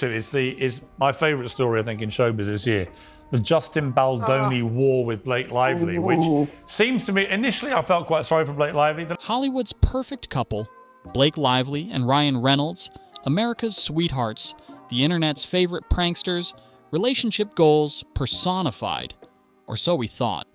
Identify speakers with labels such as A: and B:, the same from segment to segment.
A: is my favourite story, I think, in showbiz this year. The Justin Baldoni war with Blake Lively, which seems to me, initially I felt quite sorry for Blake Lively.
B: Hollywood's perfect couple, Blake Lively and Ryan Reynolds, America's sweethearts, the internet's favorite pranksters, relationship goals personified. Or so we thought.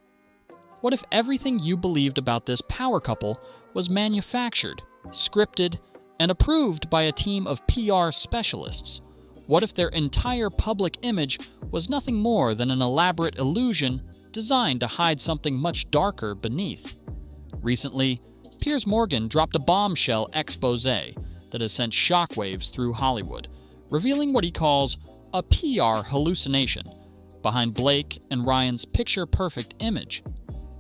B: What if everything you believed about this power couple was manufactured, scripted, and approved by a team of PR specialists? What if their entire public image was nothing more than an elaborate illusion designed to hide something much darker beneath? Recently, Piers Morgan dropped a bombshell expose that has sent shockwaves through Hollywood, revealing what he calls a PR hallucination behind Blake and Ryan's picture-perfect image.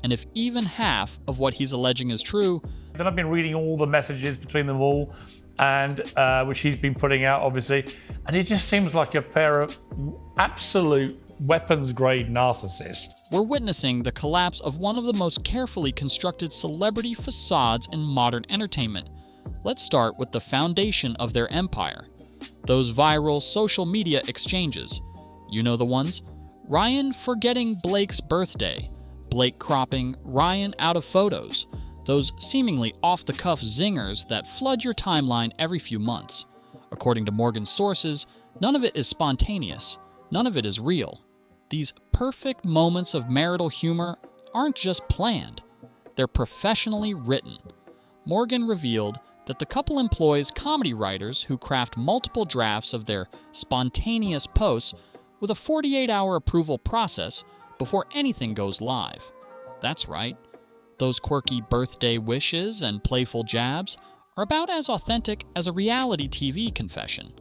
B: And if even half of what he's alleging is true,
A: then I've been reading all the messages between them all, and which he's been putting out, obviously, and it just seems like a pair of absolute weapons-grade narcissists.
B: We're witnessing the collapse of one of the most carefully constructed celebrity facades in modern entertainment. Let's start with the foundation of their empire. Those viral social media exchanges. You know the ones? Ryan forgetting Blake's birthday, Blake cropping Ryan out of photos, those seemingly off-the-cuff zingers that flood your timeline every few months. According to Morgan's sources, none of it is spontaneous, none of it is real. These perfect moments of marital humor aren't just planned, they're professionally written. Morgan revealed that the couple employs comedy writers who craft multiple drafts of their spontaneous posts with a 48-hour approval process before anything goes live. That's right. Those quirky birthday wishes and playful jabs are about as authentic as a reality TV confession.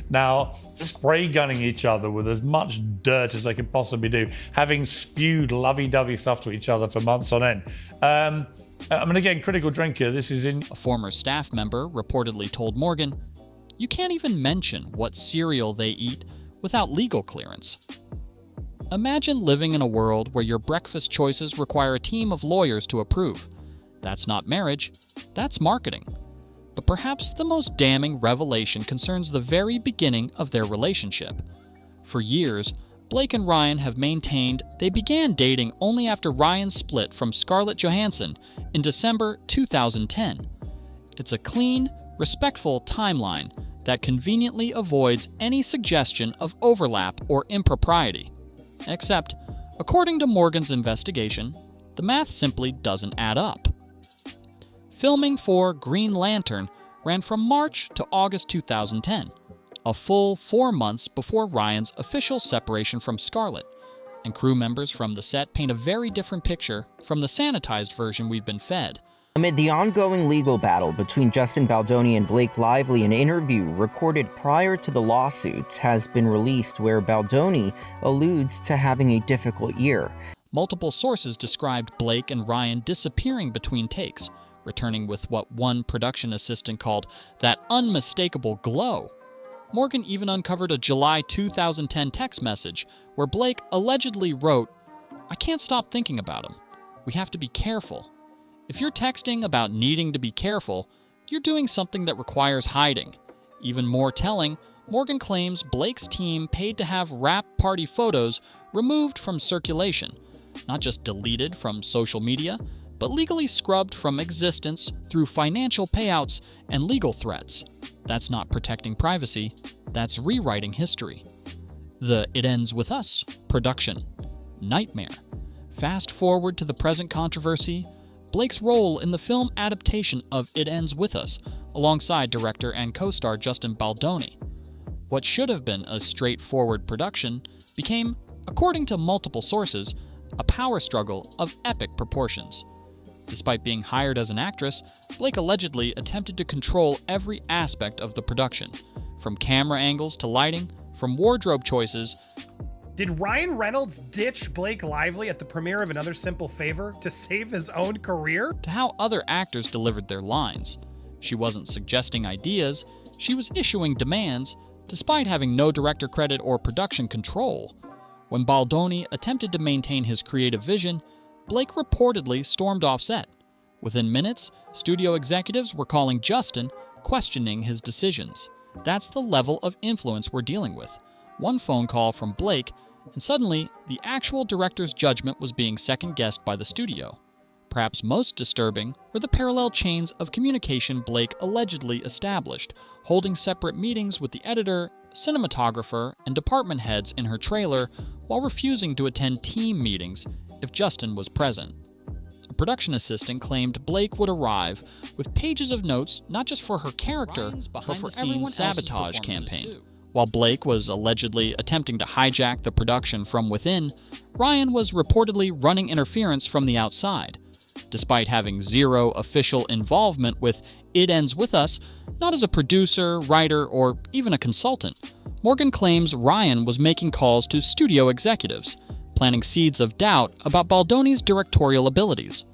A: Now, spray gunning each other with as much dirt as they can possibly do, having spewed lovey-dovey stuff to each other for months on end. And again, critical drinker, this is in...
B: A former staff member reportedly told Morgan, "You can't even mention what cereal they eat without legal clearance." Imagine living in a world where your breakfast choices require a team of lawyers to approve. That's not marriage, that's marketing. But perhaps the most damning revelation concerns the very beginning of their relationship. For years, Blake and Ryan have maintained they began dating only after Ryan split from Scarlett Johansson in December 2010. It's a clean, respectful timeline that conveniently avoids any suggestion of overlap or impropriety. Except, according to Morgan's investigation, the math simply doesn't add up. Filming for Green Lantern ran from March to August 2010, a full 4 months before Ryan's official separation from Scarlett, and crew members from the set paint a very different picture from the sanitized version we've been fed.
C: Amid the ongoing legal battle between Justin Baldoni and Blake Lively, an interview recorded prior to the lawsuits has been released where Baldoni alludes to having a difficult year.
B: Multiple sources described Blake and Ryan disappearing between takes, returning with what one production assistant called that unmistakable glow. Morgan even uncovered a July 2010 text message where Blake allegedly wrote, "I can't stop thinking about him. We have to be careful." If you're texting about needing to be careful, you're doing something that requires hiding. Even more telling, Morgan claims Blake's team paid to have wrap party photos removed from circulation, not just deleted from social media, but legally scrubbed from existence through financial payouts and legal threats. That's not protecting privacy, that's rewriting history. The It Ends With Us production. Nightmare. Fast forward to the present controversy, Blake's role in the film adaptation of It Ends With Us, alongside director and co-star Justin Baldoni. What should have been a straightforward production became, according to multiple sources, a power struggle of epic proportions. Despite being hired as an actress, Blake allegedly attempted to control every aspect of the production, from camera angles to lighting, from wardrobe choices.
D: Did Ryan Reynolds ditch Blake Lively at the premiere of Another Simple Favor to save his own career?
B: To how other actors delivered their lines. She wasn't suggesting ideas, she was issuing demands, despite having no director credit or production control. When Baldoni attempted to maintain his creative vision, Blake reportedly stormed off set. Within minutes, studio executives were calling Justin, questioning his decisions. That's the level of influence we're dealing with. One phone call from Blake, and suddenly the actual director's judgment was being second-guessed by the studio. Perhaps most disturbing were the parallel chains of communication Blake allegedly established, holding separate meetings with the editor, cinematographer, and department heads in her trailer while refusing to attend team meetings if Justin was present. A production assistant claimed Blake would arrive with pages of notes not just for her character, but for everyone's sabotage campaign. While Blake was allegedly attempting to hijack the production from within, Ryan was reportedly running interference from the outside. Despite having zero official involvement with It Ends With Us, not as a producer, writer, or even a consultant, Morgan claims Ryan was making calls to studio executives, planting seeds of doubt about Baldoni's directorial abilities.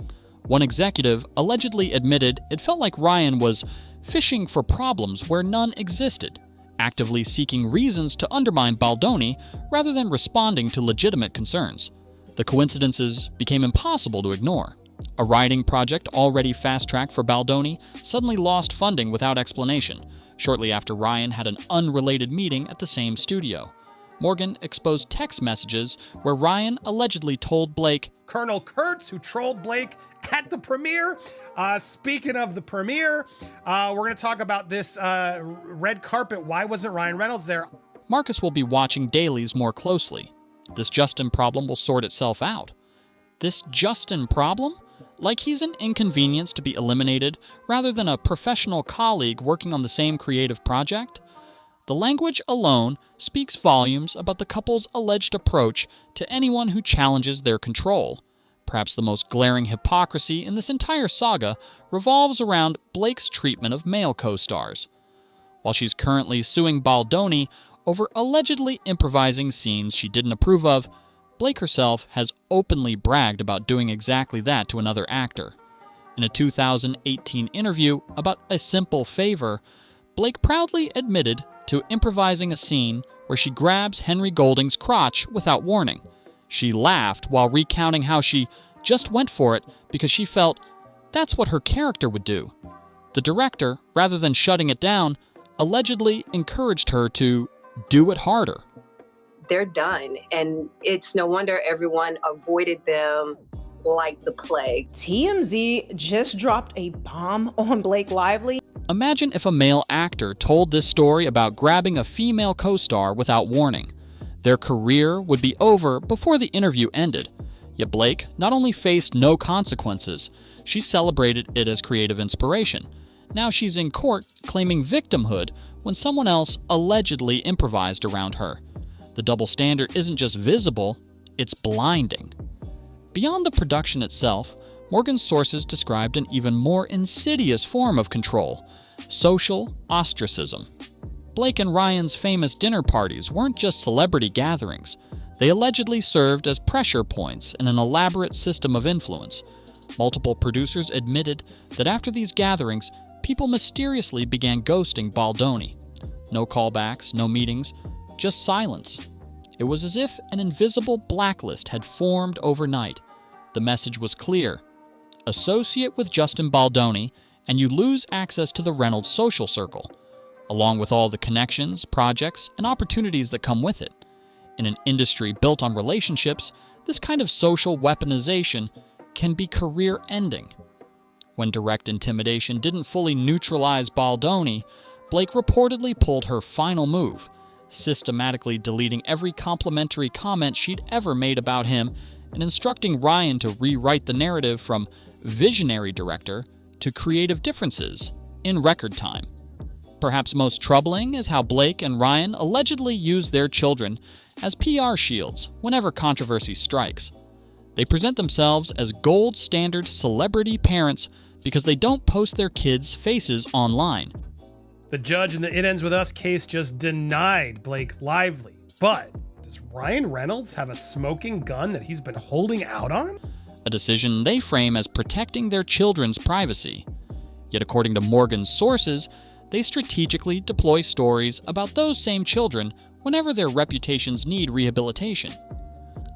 B: One executive allegedly admitted it felt like Ryan was fishing for problems where none existed, actively seeking reasons to undermine Baldoni rather than responding to legitimate concerns. The coincidences became impossible to ignore. A writing project already fast-tracked for Baldoni suddenly lost funding without explanation, shortly after Ryan had an unrelated meeting at the same studio. Morgan exposed text messages where Ryan allegedly told Blake,
D: Colonel Kurtz, who trolled Blake at the premiere. Speaking of the premiere, we're going to talk about this red carpet. Why wasn't Ryan Reynolds there?
B: Marcus will be watching dailies more closely. This Justin problem will sort itself out. This Justin problem? Like he's an inconvenience to be eliminated rather than a professional colleague working on the same creative project? The language alone speaks volumes about the couple's alleged approach to anyone who challenges their control. Perhaps the most glaring hypocrisy in this entire saga revolves around Blake's treatment of male co-stars. While she's currently suing Baldoni over allegedly improvising scenes she didn't approve of, Blake herself has openly bragged about doing exactly that to another actor. In a 2018 interview about A Simple Favor, Blake proudly admitted to improvising a scene where she grabs Henry Golding's crotch without warning. She laughed while recounting how she just went for it because she felt that's what her character would do. The director, rather than shutting it down, allegedly encouraged her to do it harder.
E: They're done, and it's no wonder everyone avoided them like the plague.
F: TMZ just dropped a bomb on Blake Lively.
B: Imagine if a male actor told this story about grabbing a female co-star without warning. Their career would be over before the interview ended. Yet Blake not only faced no consequences, she celebrated it as creative inspiration. Now she's in court claiming victimhood when someone else allegedly improvised around her. The double standard isn't just visible, it's blinding. Beyond the production itself, Morgan's sources described an even more insidious form of control: social ostracism. Blake and Ryan's famous dinner parties weren't just celebrity gatherings. They allegedly served as pressure points in an elaborate system of influence. Multiple producers admitted that after these gatherings, people mysteriously began ghosting Baldoni. No callbacks, no meetings, just silence. It was as if an invisible blacklist had formed overnight. The message was clear: associate with Justin Baldoni, and you lose access to the Reynolds social circle, along with all the connections, projects, and opportunities that come with it. In an industry built on relationships, this kind of social weaponization can be career-ending. When direct intimidation didn't fully neutralize Baldoni, Blake reportedly pulled her final move, systematically deleting every complimentary comment she'd ever made about him and instructing Ryan to rewrite the narrative from visionary director to creative differences in record time. Perhaps most troubling is how Blake and Ryan allegedly use their children as PR shields whenever controversy strikes. They present themselves as gold standard celebrity parents because they don't post their kids' faces online.
D: The judge in the It Ends With Us case just denied Blake Lively. But does Ryan Reynolds have a smoking gun that he's been holding out on?
B: A decision they frame as protecting their children's privacy. Yet according to Morgan's sources, they strategically deploy stories about those same children whenever their reputations need rehabilitation.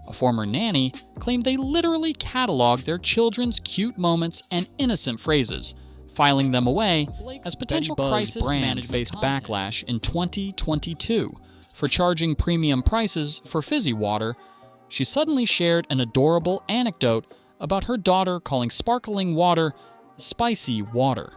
B: A former nanny claimed they literally cataloged their children's cute moments and innocent phrases, filing them away as potential crisis brand faced backlash in 2022 for charging premium prices for fizzy water. She suddenly shared an adorable anecdote about her daughter calling sparkling water spicy water.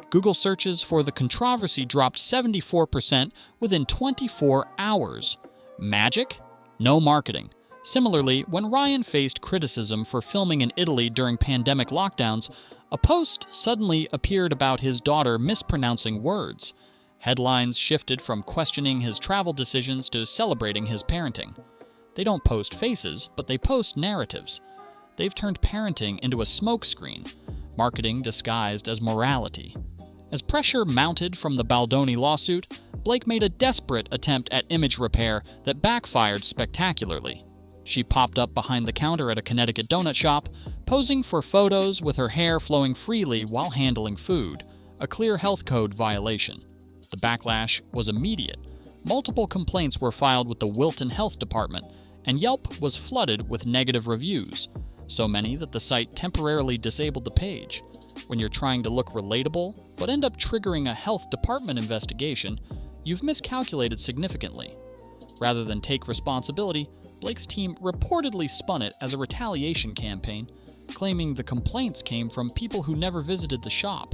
B: Google searches for the controversy dropped 74% within 24 hours. Magic? No marketing. Similarly, when Ryan faced criticism for filming in Italy during pandemic lockdowns, a post suddenly appeared about his daughter mispronouncing words. Headlines shifted from questioning his travel decisions to celebrating his parenting. They don't post faces, but they post narratives. They've turned parenting into a smokescreen, marketing disguised as morality. As pressure mounted from the Baldoni lawsuit, Blake made a desperate attempt at image repair that backfired spectacularly. She popped up behind the counter at a Connecticut donut shop, posing for photos with her hair flowing freely while handling food, a clear health code violation. The backlash was immediate. Multiple complaints were filed with the Wilton Health Department, and Yelp was flooded with negative reviews, so many that the site temporarily disabled the page. When you're trying to look relatable, but end up triggering a health department investigation, you've miscalculated significantly. Rather than take responsibility, Blake's team reportedly spun it as a retaliation campaign, claiming the complaints came from people who never visited the shop.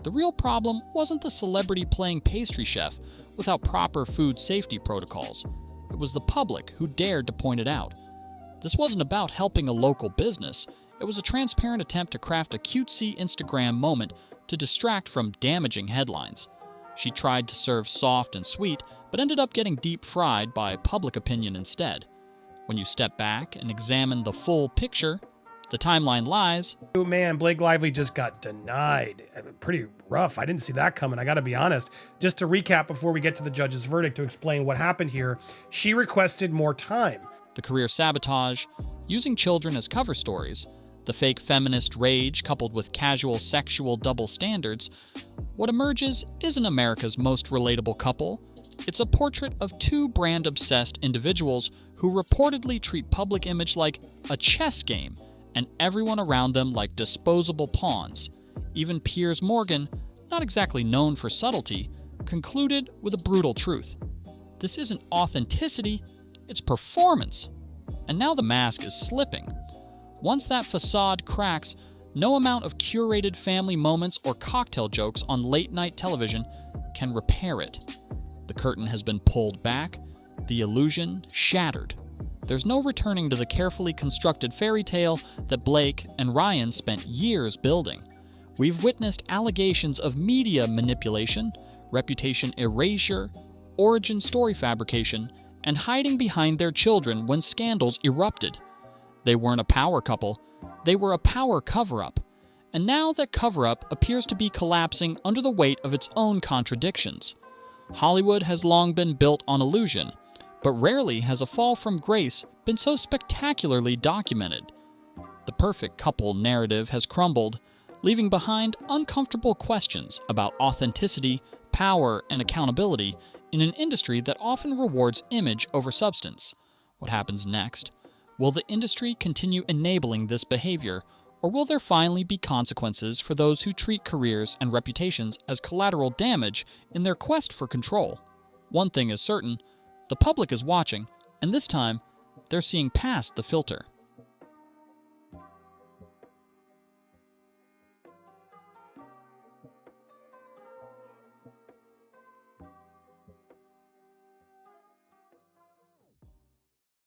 B: The real problem wasn't the celebrity playing pastry chef without proper food safety protocols. It was the public who dared to point it out. This wasn't about helping a local business. It was a transparent attempt to craft a cutesy Instagram moment to distract from damaging headlines. She tried to serve soft and sweet, but ended up getting deep fried by public opinion instead. When you step back and examine the full picture, the timeline lies.
D: Oh man, Blake Lively just got denied. Pretty rough. I didn't see that coming. I got to be honest. Just to recap before we get to the judge's verdict to explain what happened here, she requested more time.
B: The career sabotage, using children as cover stories, the fake feminist rage coupled with casual sexual double standards, what emerges isn't America's most relatable couple. It's a portrait of two brand-obsessed individuals who reportedly treat public image like a chess game and everyone around them like disposable pawns. Even Piers Morgan, not exactly known for subtlety, concluded with a brutal truth. This isn't authenticity, it's performance. And now the mask is slipping. Once that facade cracks, no amount of curated family moments or cocktail jokes on late-night television can repair it. The curtain has been pulled back, the illusion shattered. There's no returning to the carefully constructed fairy tale that Blake and Ryan spent years building. We've witnessed allegations of media manipulation, reputation erasure, origin story fabrication, and hiding behind their children when scandals erupted. They weren't a power couple, they were a power cover-up. And now that cover-up appears to be collapsing under the weight of its own contradictions. Hollywood has long been built on illusion, but rarely has a fall from grace been so spectacularly documented. The perfect couple narrative has crumbled, leaving behind uncomfortable questions about authenticity, power, and accountability in an industry that often rewards image over substance. What happens next? Will the industry continue enabling this behavior, or will there finally be consequences for those who treat careers and reputations as collateral damage in their quest for control? One thing is certain, the public is watching, and this time, they're seeing past the filter.